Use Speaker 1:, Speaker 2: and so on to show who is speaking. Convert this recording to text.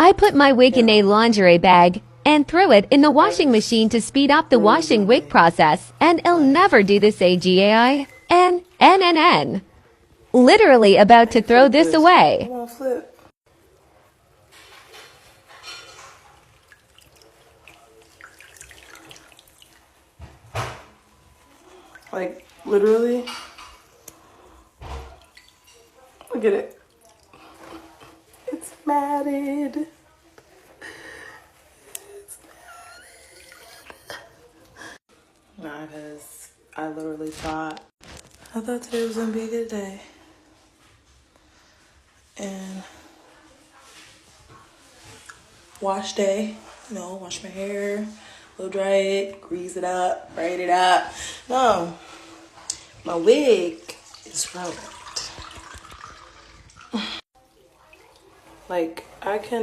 Speaker 1: I put my wig in a lingerie bag and threw it in the washing machine to speed up the washing wig process, and I'll never do this again. Literally about to throw this away.
Speaker 2: Come on, flip. Like, literally. Look at it. It's matted. It's matted. Nah, because I literally thought today was gonna be a good day. And wash day, wash my hair, blow dry it, grease it up, braid it up. No, my wig is ruined. Like, I can